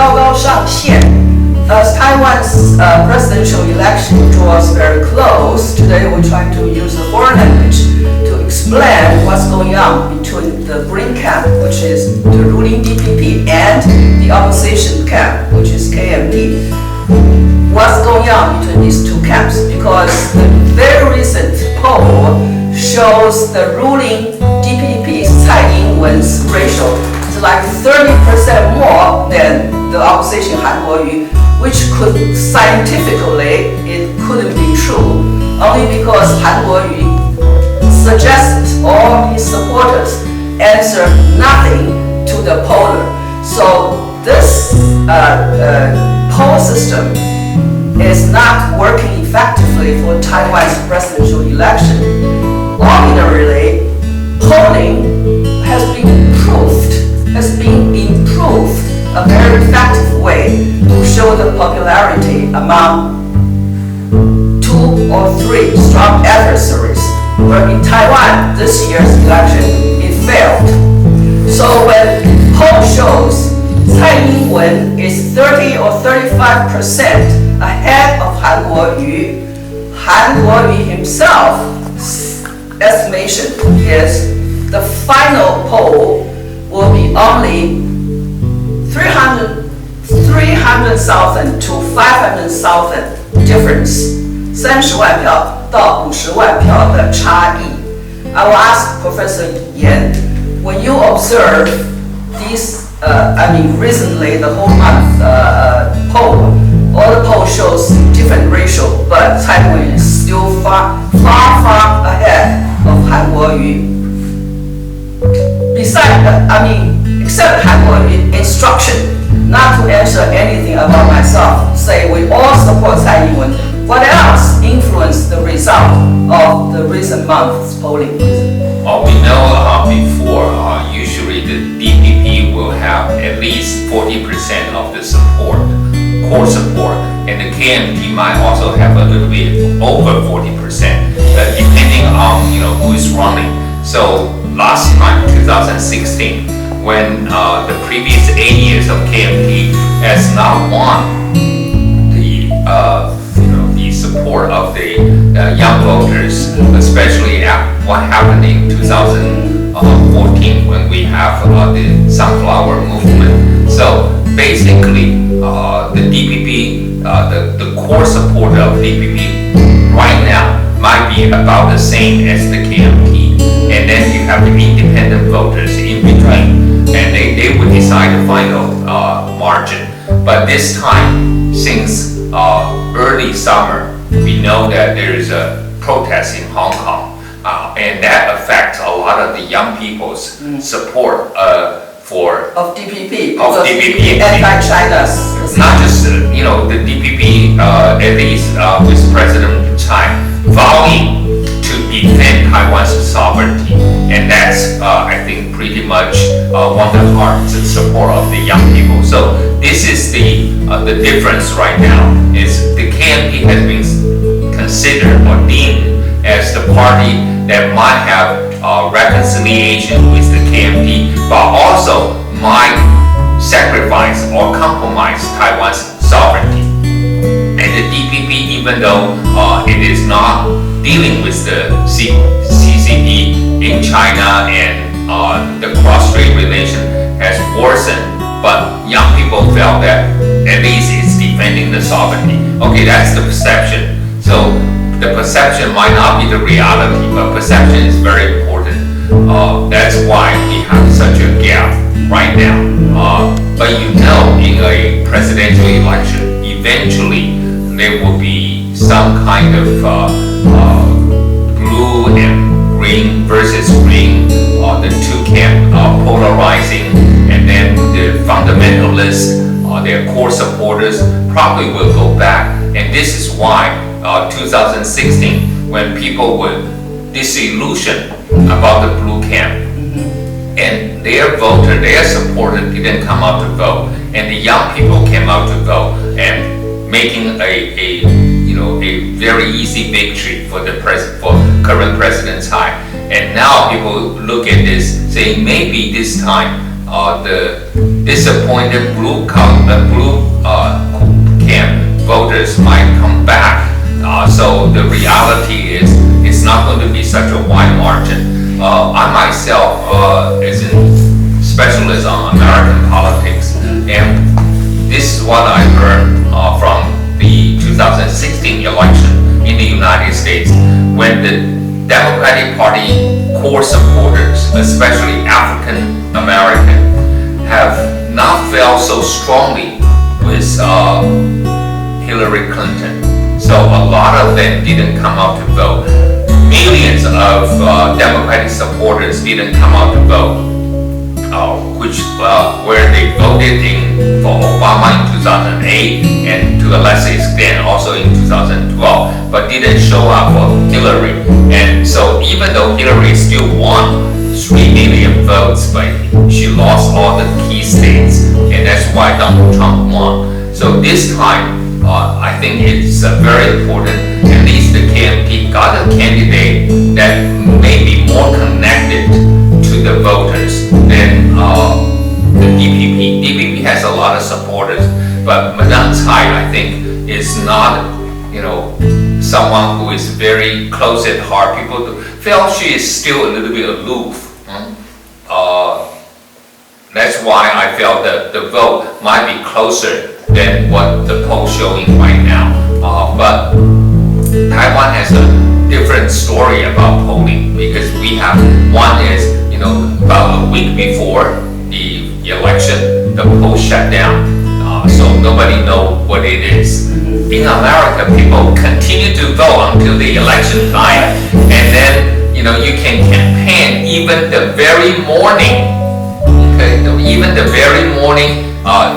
高高上线. As Taiwan's presidential election draws very close, today we're trying to use the foreign language to explain what's going on between the green camp, which is the ruling DPP, and the opposition camp, which is KMT. What's going on between these two camps? Because the very recent poll shows the ruling DPP Tsai Ing-wen's ratio is like 30% more than the opposition Han Guo Yu, which could scientifically it couldn't be true, only because Han Guo Yu suggested all his supporters answer nothing to the poller. So this poll system is not working effectively for Taiwan's presidential election. Ordinarily, polling has been improved a very effective way to show the popularity among 2 or 3 strong adversaries. But in Taiwan, this year's election, it failed. So when poll shows Tsai Ing-wen is 30 or 35% ahead of Han Guo Yu, Han Guo Yu himself's estimation is the final poll will be only 300,000 to 500,000 difference, 30万票到50万票的差异. I will ask Professor Yan, when you observe these, recently the whole month poll, all the poll shows different ratio, but Tsai Ing-wen is still far ahead of Han Guo Yu. Except Han Guo Yu's instruction not to answer anything about myself, say we all support Tsai Ing-wen. What else influenced the result of the recent month's polling? We know before, usually the DPP will have at least 40% of the core support, and the KMT might also have a little bit over 40%, depending on who is running. So last time, 2016, when the previous 8 years of KMT has not won the support of the young voters, especially what happened in 2014 when we have the Sunflower movement. So basically, the DPP, the core support of DPP right now might be about the same as the KMT, and then you have the independent voters in between, and they would decide the final margin. But this time, since early summer, we know that there is a protest in Hong Kong, and that affects a lot of the young people's support of DPP, anti-China's. Not just the DPP, at least with President Tsai vowing to defend Taiwan's sovereignty, and that's I think pretty much won the hearts and support of the young people. So this is the difference right now. Is the KMT has been considered or deemed as the party that might have reconciliation with the KMT, but also might sacrifice or compromise Taiwan's sovereignty. And the DPP, even though it is not dealing with the CCP in China and the cross-strait relation has worsened, but young people felt that at least it's defending the sovereignty. Okay, that's the perception. So the perception might not be the reality, but perception is very important. That's why we have such a gap right now. But in a presidential election, eventually there will be some kind of blue and green versus green, the two camp polarizing, and then the fundamentalists, their core supporters probably will go back. And this is why 2016, when people were disillusioned about the blue camp, and their supporter didn't come out to vote, and the young people came out to vote, and making a very easy victory for current President Tsai. And now people look at this saying maybe this time the disappointed blue camp voters might come back. So the reality is it's not going to be such a wide margin. I myself is in specialist on American politics, and this is what I learned from the 2016 election in the United States, when the Democratic Party core supporters, especially African American, have not felt so strongly with Hillary Clinton. So a lot of them didn't come out to vote. Millions of Democratic supporters didn't come out to vote, where they voted for Obama in 2008 and to a lesser extent also in 2012, but didn't show up for Hillary. And so even though Hillary still won 3 million votes, but she lost all the key states, and that's why Donald Trump won. So this time, I think it's very important. At least the KMT got a candidate that may be more connected to the voters than the DPP. DPP has a lot of supporters, but Madame Tsai, I think, is not, someone who is very close at heart. People feel she is still a little bit aloof. That's why I felt that the vote might be closer than what the poll showing right now. But Taiwan has a different story about polling, because we have, one is, about a week before the election, the poll shut down. So nobody knows what it is. In America, people continue to vote until the election time, and then you can campaign even the very morning. Okay, even the very morning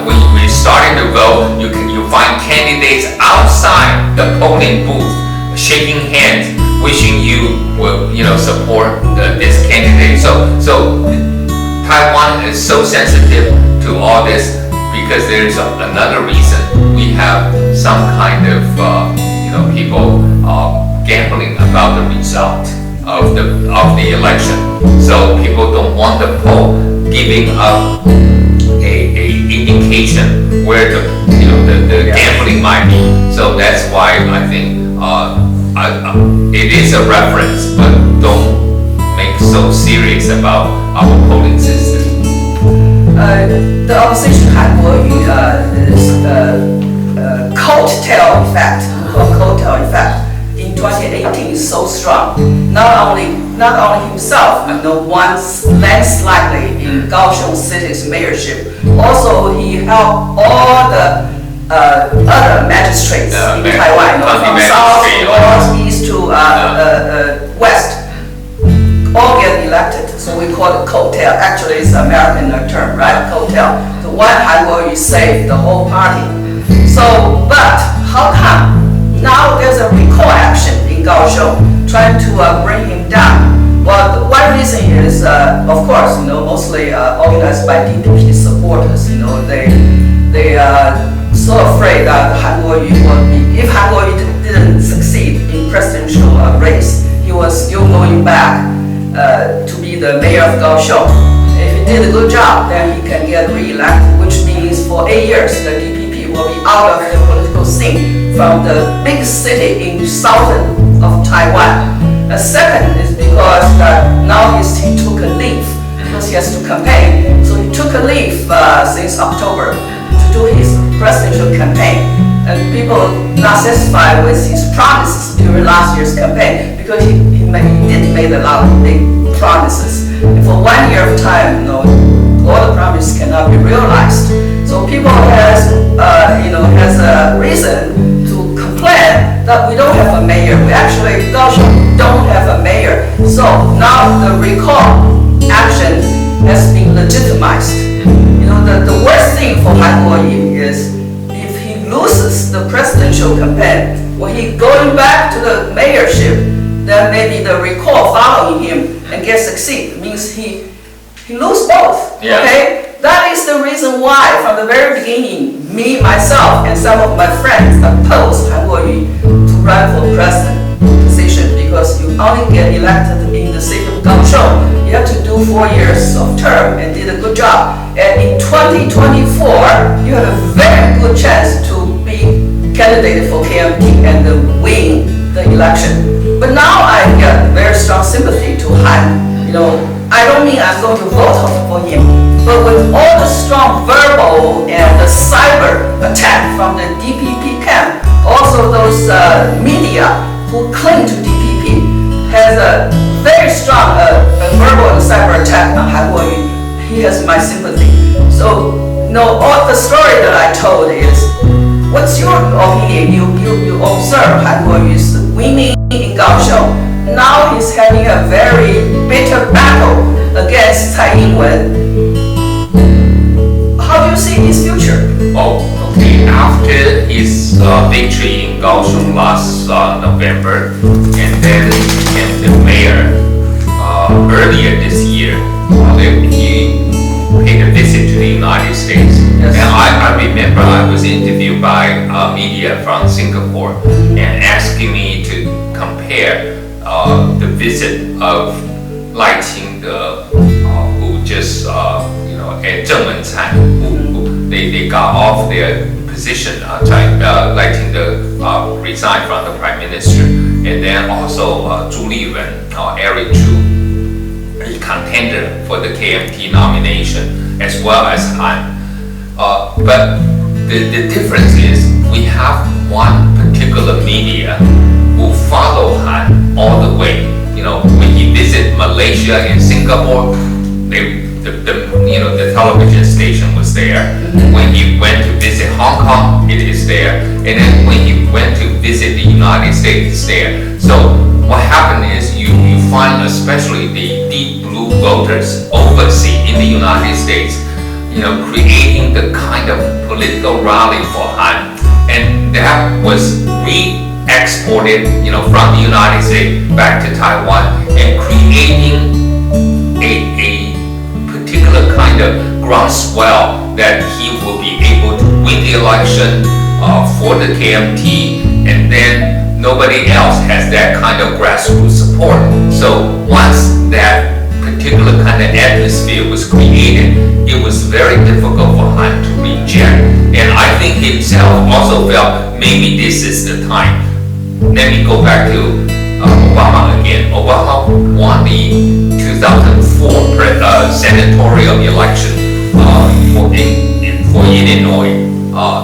when we started to vote, you find candidates outside the polling booth shaking hands, wishing you will support this candidate. So Taiwan is so sensitive to all this, because there is another reason. We have some kind of people gambling about the result of the election. So people don't want the poll giving up a indication where the gambling might be. So that's why I think it is a reference, but don't make so serious about our polling system. The opposition Han Guo Yu is coattail effect. Coattail effect in 2018 is so strong. Not only himself, won landslightly in Kaoshiung city's mayorship. Also, he helped all the other magistrates in Taiwan, from south, north, east to west, all get elected. So we call it coattail. Actually, it's an American term, right? Coattail. The one Han Guo Yu saved the whole party. So, but how come now there's a recall action in Kaohsiung trying to bring him down? Well, one reason is, of course, mostly organized by DPP supporters. They are so afraid that Han Guo Yu will be, if Han Guo Yu didn't succeed in presidential race, he was still going back to be the mayor of Kaohsiung. If he did a good job, then he can get re-elected, which means for 8 years the DPP will be out of the political scene from the big city in southern of Taiwan. The second is because now he took a leave because he has to campaign. So he took a leave since October to do his presidential campaign. And people not satisfied with his promises during last year's campaign, because he did make a lot of big promises. And for 1 year of time, all the promises cannot be realized. So people has a reason to complain that we don't have a mayor. We actually don't have a mayor. So now the recall action has been legitimized. The worst thing for Han Guo Yu is if he loses the presidential campaign, when he going back to the mayorship, then maybe the recall following him and get succeed means he lose both. Yeah. Okay, that is the reason why from the very beginning, me, myself, and some of my friends opposed Han Guo Yu to run for president position, because you only get elected in the city of Kaoshiung. You have to do 4 years of term and did a good job. And in 2024, you have a very good chance to be candidate for KMT and win the election. But now I get very strong sympathy to Han. I don't mean I'm going to vote for him, but with all the strong verbal and the cyber attack from the DPP camp, also those media who cling to DPP has a very strong verbal and cyber attack on Han Guo Yu. He has my sympathy. So, all the story that I told is, what's your opinion? You observe Han Guo Yu's winning in Kaoshiung. Now he's having a very bitter battle against Tsai and Han. How do you see his future? Okay. After his victory in Kaohsiung last November, and then he became the mayor earlier this year, he paid a visit to the United States. Yes. And I remember I was interviewed by media from Singapore and asking me to compare the visit of Lai Qing-de, who just, and Zheng Wen-cai, who they got off their position. Lai Qing-de resigned from the prime minister, and then also Zhu Liwen, Eric Chu, a contender for the KMT nomination, as well as Han. But the difference is we have one particular media who follow Han all the way. When he visit Malaysia and Singapore, the television station was there. When he went to visit Hong Kong, it is there. And then when he went to visit the United States, it's there. So what happened is you find especially the deep blue voters overseas in the United States, creating the kind of political rally for Han. And that was re-exported, from the United States back to Taiwan and creating a particular kind of groundswell that he will be able to win the election for the KMT, and then nobody else has that kind of grassroots support. So once that particular kind of atmosphere was created, it was very difficult for Han to reject. And I think himself also felt maybe this is the time. Let me go back to Obama again. Obama won the 2004 senatorial election for Illinois.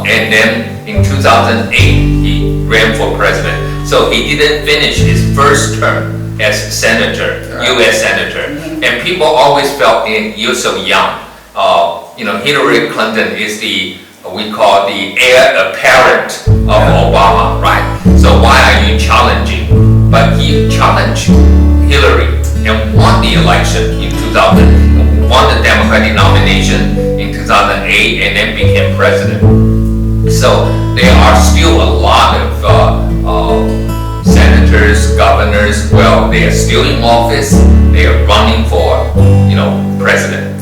And then in 2008, he ran for president. So he didn't finish his first term as senator, U.S. senator. And people always felt, you're so young. Hillary Clinton is we call the heir apparent of Obama, right? So why are you challenging? But he challenged Hillary and won the election in 2000, won the Democratic nomination in 2008, and then became president. So there are still a lot of senators, governors, they are still in office, they are running for, president.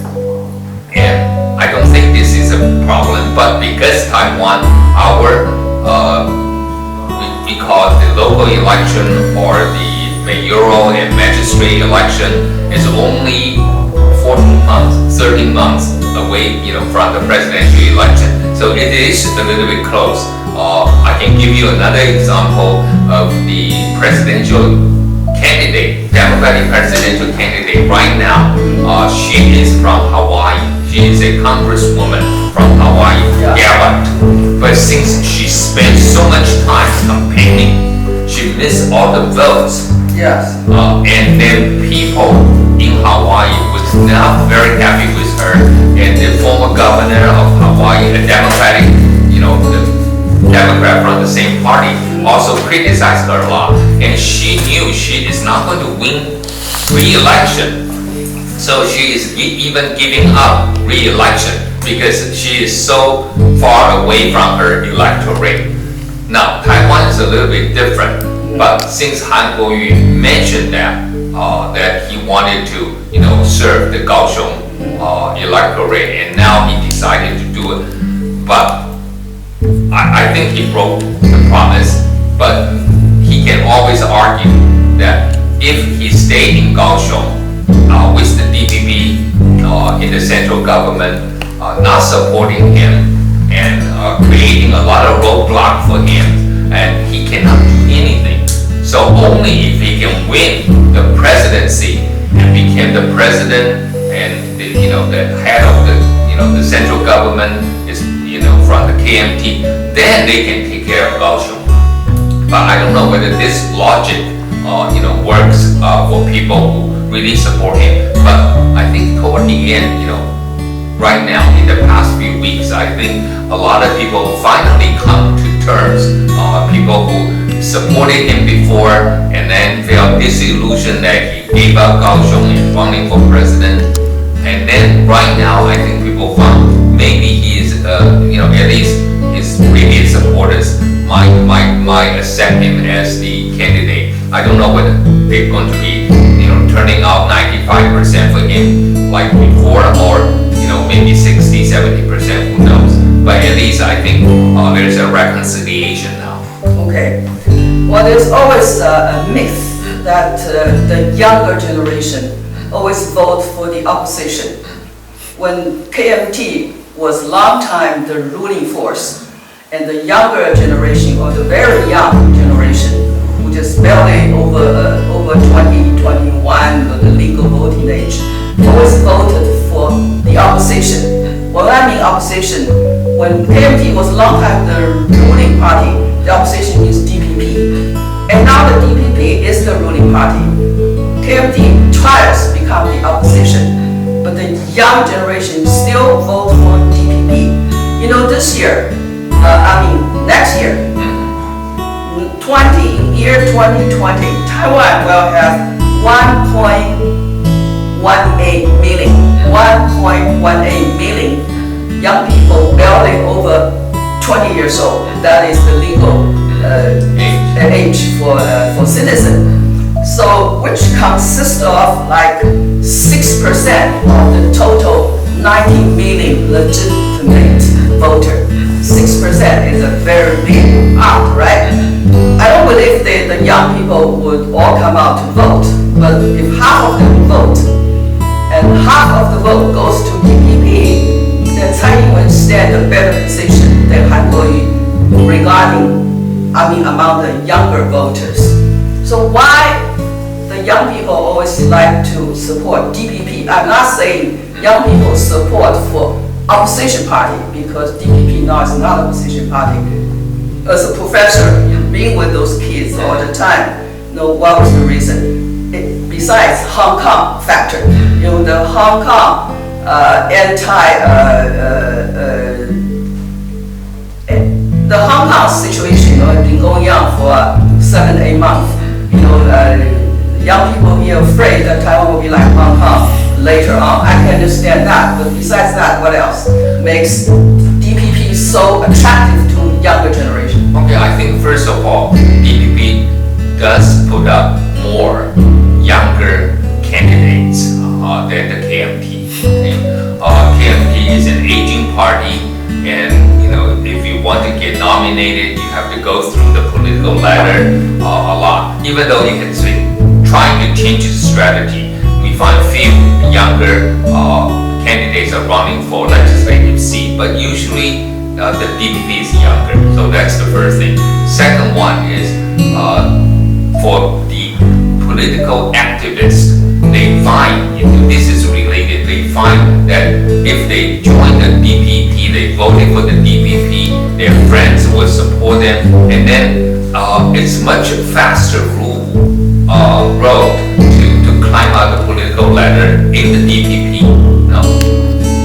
And I don't think this is a problem, but because Taiwan, we call it the local election or the mayoral and magistrate election is only 14 months, 13 months away, from the presidential election. So it is a little bit close. I can give you another example of the presidential candidate, Democratic presidential candidate right now. She is from Hawaii. She is a congresswoman from Hawaii, Garrett. But since she spent so much time campaigning, she missed all the votes. Yes. And then people in Hawaii was not very happy with her. And the former governor of Hawaii, a Democratic, the Democrat from the same party, also criticized her a lot. And she knew she is not going to win re-election. So she is even giving up re-election because she is so far away from her electorate. Now, Taiwan is a little bit different, but since Han Guo Yu mentioned that he wanted to, serve the Kaohsiung electorate, and now he decided to do it. But I think he broke the promise, but he can always argue that if he stayed in Kaoshiung with the DPP in the central government not supporting him and creating a lot of roadblock for him, and he cannot do anything. So only if he can win the presidency and become the president and the head of the central government is from the KMT, then they can take care of Kaoshiung. But I don't know whether this logic works for people who really support him. But I think toward the end, right now in the past few weeks, I think a lot of people finally come to terms. People who supported him before and then felt disillusioned that he gave up Kaoshiung and running for president. And then right now, I think people found maybe he is, at least his previous supporters might accept him as the candidate. I don't know whether they're going to be, turning out 95% for him like before, or maybe 60-70%, who knows. But at least I think there's a reconciliation now. Okay. Well, there's always a myth that the younger generation always vote for the opposition. When KMT was long time the ruling force, and the younger generation, or the very young generation, who just barely over 20, 21, or the legal voting age, always voted for the opposition. When I mean opposition, when KMT was long time the ruling party, the opposition is DPP. And now the DPP is the ruling party. KMT tries to become the opposition, but the young generation still vote for DPP. This year, next year, 2020, Taiwan will have 1.18 million young people barely over 20 years old. That is the legal age for citizen. So, which consists of like 6% of the total 90 million legitimate voter. 6% is a very big amount, right? I don't believe the young people would all come out to vote, but if half of them vote, and half of the vote goes to DPP, then Tsai will stand a better position than Han Guo Yu among the younger voters. So why the young people always like to support DPP? I'm not saying young people support for opposition party, because DPP now is not a opposition party. As a professor, being with those kids all the time, what was the reason? Besides Hong Kong factor, the Hong Kong the Hong Kong situation has been going on for 7-8 months. Young people here afraid that Taiwan will be like Hong Kong later on. I can understand that, but besides that, what else makes DPP so attractive to younger generation? Okay, I think first of all, DPP does put up more younger candidates than the KMT. KMT is an aging party, and if you want to get nominated, you have to go through the political ladder a lot. Even though he has been trying to change his strategy, we find few younger candidates are running for legislative seat, but usually the DPP is younger, so that's the first thing. Second one is for the political activists, they find, this is related, they find that if they join the DPP, they voted for the DPP, their friends will support them, and then it's much faster road to climb out the political ladder in the DPP.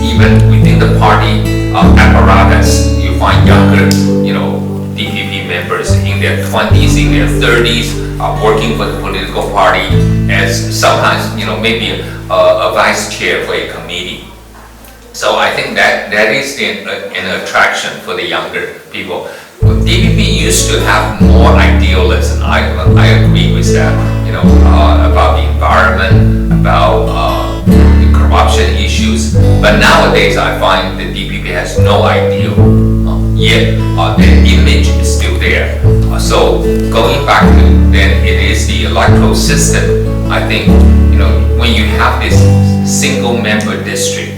Even within the party apparatus, you find younger, DPP members in their 20s, in their 30s, working for the political party as sometimes, maybe a vice chair for a committee. So I think that is an attraction for the younger people. DPP used to have more idealism. I agree with that. About the environment, about the corruption issues. But nowadays, I find the DPP has no ideal. Yet the image is still there. So going back to then it is the electoral system. I think when you have this single member district,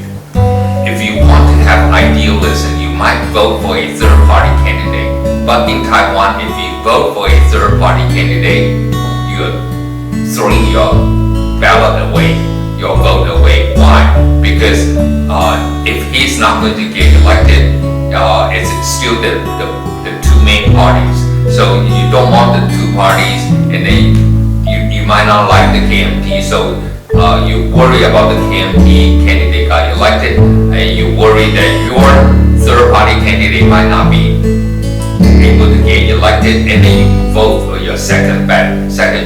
if you want to have idealism, you might vote for a third party candidate. But in Taiwan, if you vote for a third party candidate, you're throwing your ballot away, your vote away. Why? Because if he's not going to get elected, it's still the two main parties. So you don't want the two parties, and then you might not like the KMT. So you worry about the KMT candidate got elected, and you worry that your third party candidate might not be able to get elected, and then you vote for your second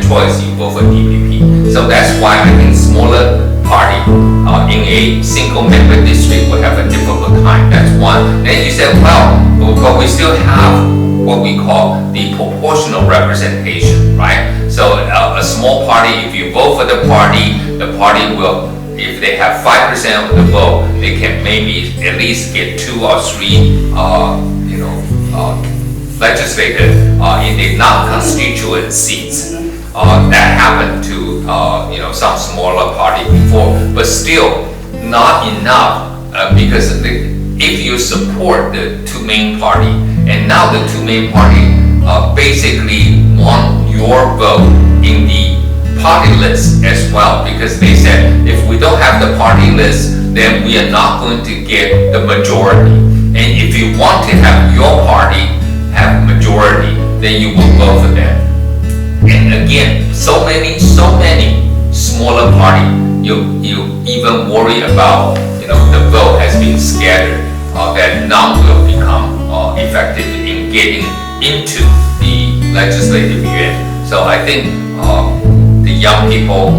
choice, you vote for DPP. So that's why I think smaller party in a single member district will have a difficult time. That's one. Then you said, well, but we still have what we call the proportional representation, right? So a small party, if you vote for the party will, if they have 5% of the vote, they can maybe at least get 2 or 3, legislative in the non-constituent seats. That happened to some smaller party before, but still not enough because if you support the two main party, and now the two main party basically want your vote in the party list as well, because they said if we don't have the party list, then we are not going to get the majority. And if you want to have your party have majority, then you will vote for them. And again, so many smaller party, you even worry about the vote has been scattered, that none will become effective in getting into the legislative yuan. So I think the young people,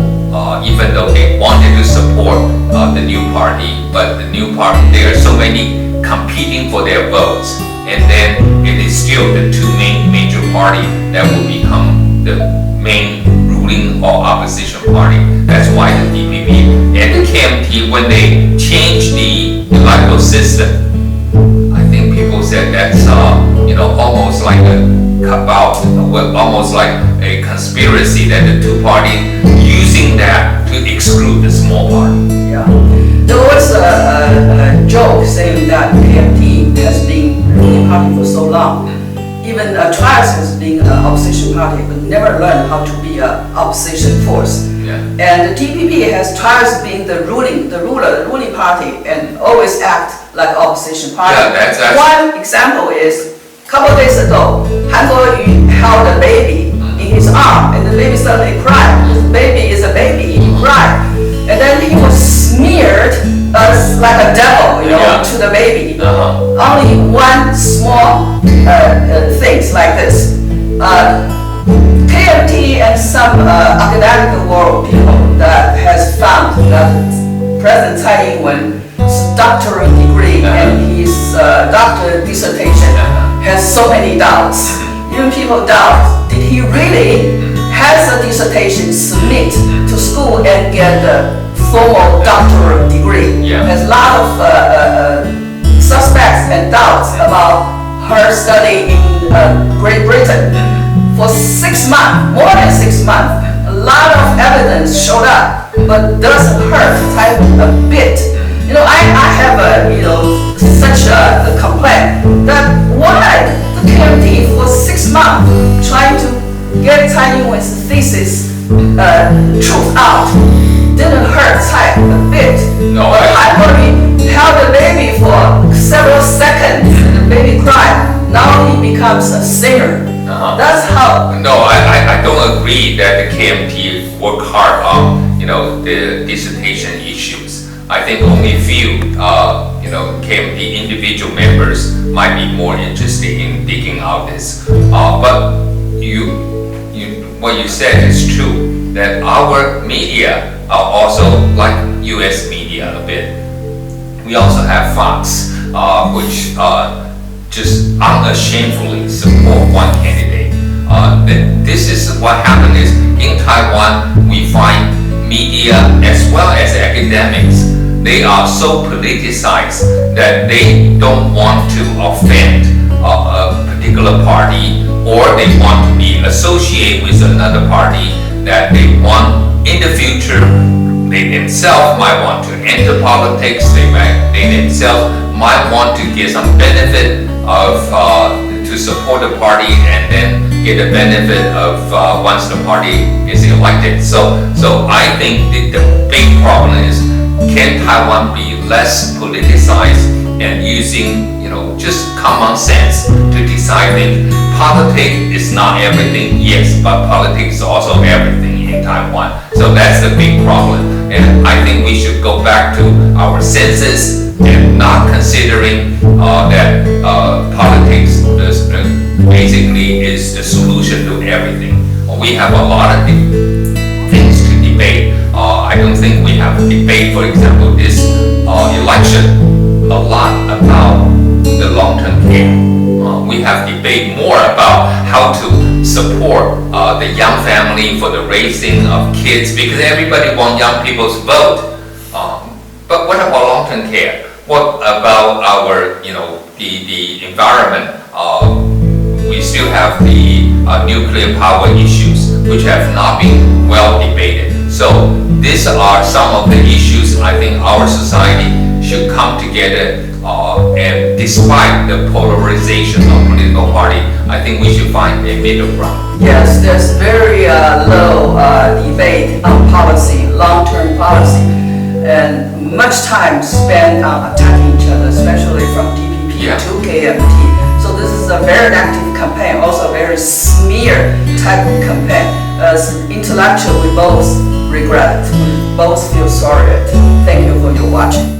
even though they wanted to support the new party, but the new party, there are so many competing for their votes, and then it is still the two major party that will become the main ruling or opposition party. That's why the DPP and the KMT, when they changed the electoral system, I think people said that's almost like a cabal, almost like a conspiracy that the two parties using that to exclude the small party. Yeah, there was a joke saying that KMT has been ruling party for so long. Even Tsai has been an opposition party, but never learned how to be an opposition force. Yeah. And the DPP has Tsai being the ruling party, and always act like opposition party. Yeah, that's one example is a couple days ago, Han Guo Yu held a baby in his arm, and the baby suddenly cried. The baby is a baby, he cried, and then he was smeared as like a devil, to the baby. Only one small things like this. KMT and some academic world people that has found that President Tsai Ing-wen's doctorate degree and his doctorate dissertation has so many doubts. Even people doubt, did he really has a dissertation submit to school and get the formal doctorate degree? Yeah. There's a lot of suspects and doubts about her study in Great Britain. For 6 months, more than 6 months, a lot of evidence showed up, but doesn't hurt Taiwan a bit. I have such a complaint that why the KMT for 6 months trying to get Tsai Ing-wen's thesis truth out didn't hurt Tsai a bit. No, but I already held the baby for several seconds and the baby cried. Now he becomes a singer. That's how. No, I don't agree that the KMT work hard on the dissertation issues. I think only few KMT individual members might be more interested in digging out this. But what you said is true, that our media are also like US media a bit. We also have Fox, which just unashamedly support one candidate. This is what happened is in Taiwan we find media as well as academics, they are so politicized that they don't want to offend a particular party or they want to be associated with another party that they want in the future. They themselves might want to enter politics. They themselves might want to get some benefit of to support the party and then get the benefit of once the party is elected. So I think the big problem is, can Taiwan be less politicized and using just common sense to decide things? Politics is not everything, yes, but politics is also everything in Taiwan. So that's the big problem. And I think we should go back to our senses and not considering that politics basically is the solution to everything. We have a lot of things to debate. I don't think we have a debate, for example, this election, a lot about the long-term care. We have debate more about how to support the young family for the raising of kids, because everybody wants young people to vote. But what about long-term care? What about our, the environment? We still have the nuclear power issues, which have not been well debated. So these are some of the issues I think our society should come together, and despite the polarization of political party, I think we should find a middle ground. Yes, there's very low debate on policy, long-term policy, and much time spent on attacking each other, especially from DPP to KMT. So this is a very active campaign, also a very smear type of campaign. As intellectual, we both regret it. We both feel sorry. Thank you for your watching.